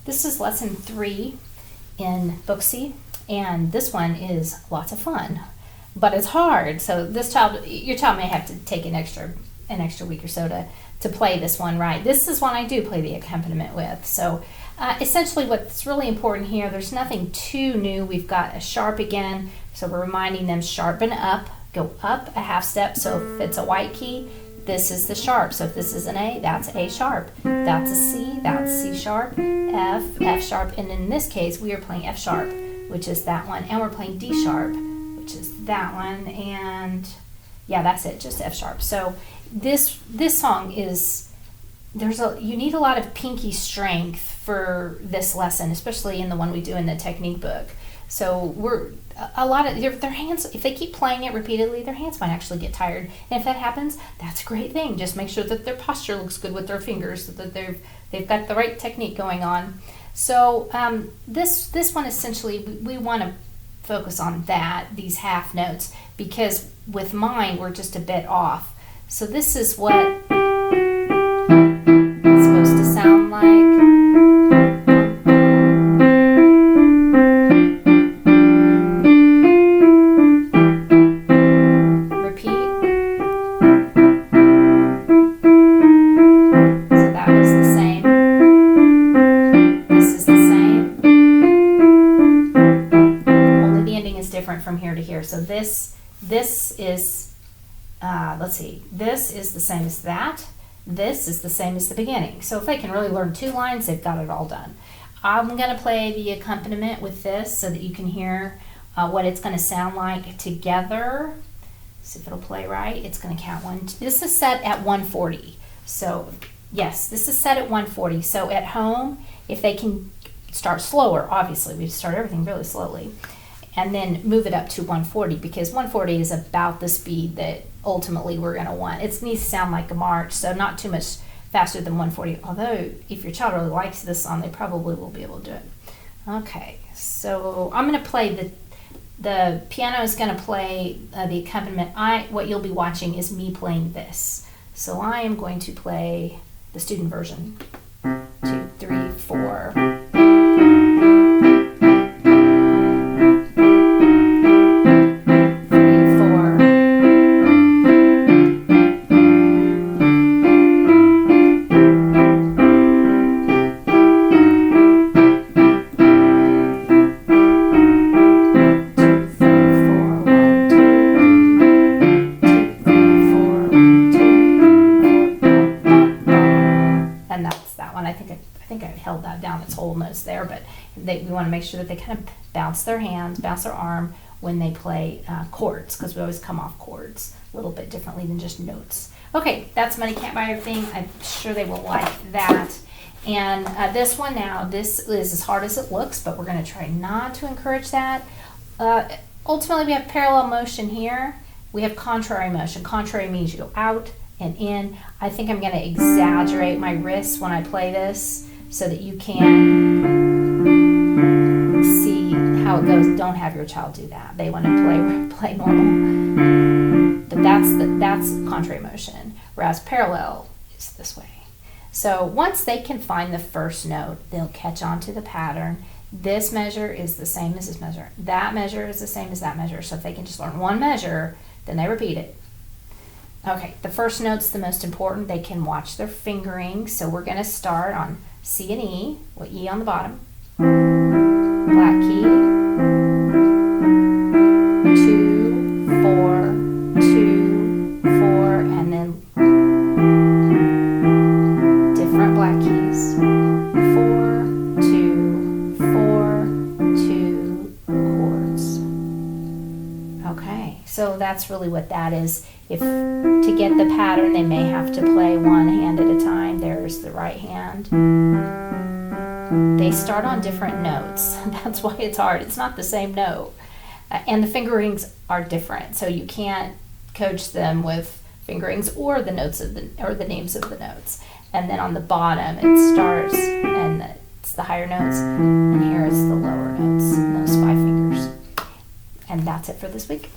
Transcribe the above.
This is lesson 3 in Booksy, and this one is lots of fun, but it's hard. So your child may have to take an extra week or so to play this one right. This is one I do play the accompaniment with. So essentially what's really important here, there's nothing too new. We've got a sharp again, so we're reminding them sharpen up, go up a half step. So if it's a white key, this is the sharp. So if this is an A, that's A sharp. That's a C, that's C sharp, F sharp. And in this case, we are playing F sharp, which is that one. And we're playing D sharp, which is that one. And yeah, that's it, just F sharp. So this song is, you need a lot of pinky strength for this lesson, especially in the one we do in the technique book. So their hands, if they keep playing it repeatedly, their hands might actually get tired. And if that happens, that's a great thing. Just make sure that their posture looks good with their fingers, so that they've got the right technique going on. So this one, essentially, we want to focus on these half notes, because with mine, we're just a bit off. So this is what it's supposed to sound like. From here to here. So this is let's see, this is the same as that. This is the same as the beginning. So if they can really learn 2 lines, they've got it all done. I'm going to play the accompaniment with this so that you can hear what it's going to sound like together. See if it'll play right. It's going to count 1. This is set at 140. So yes, this is set at 140. So at home, if they can start slower, obviously we start everything really slowly, and then move it up to 140, because 140 is about the speed that ultimately we're going to want. It needs to sound like a march, so not too much faster than 140. Although, if your child really likes this song, they probably will be able to do it. Okay, so I'm going to play the piano is going to play the accompaniment. What you'll be watching is me playing this. So I am going to play the student version. 2, 3, 4. Held that down, its whole notes there, but we want to make sure that they kind of bounce their hands, bounce their arm when they play chords, because we always come off chords a little bit differently than just notes. Okay, that's Money Can't Buy Everything. I'm sure they will like that. And this one now, this is as hard as it looks, but we're going to try not to encourage that. Ultimately, we have parallel motion here. We have contrary motion. Contrary means you go out and in. I think I'm going to exaggerate my wrists when I play this, so that you can see how it goes. Don't have your child do that. They want to play normal. But that's contrary motion, whereas parallel is this way. So once they can find the first note, they'll catch on to the pattern. This measure is the same as this measure. That measure is the same as that measure. So if they can just learn one measure, then they repeat it. Okay, the first note's the most important. They can watch their fingering. So we're going to start on C and E, with E on the bottom. Black key. 2, 4, 2, 4, and then different black keys. 4, 2, 4, 2 chords. Okay, so that's really what that is. If to get the pattern, they may have to play one hand at a time. There's the right hand. They start on different notes. That's why it's hard. It's not the same note. And the fingerings are different. So you can't coach them with fingerings or the notes or the names of the notes. And then on the bottom, it starts and it's the higher notes, and here is the lower notes, and those 5 fingers. And that's it for this week.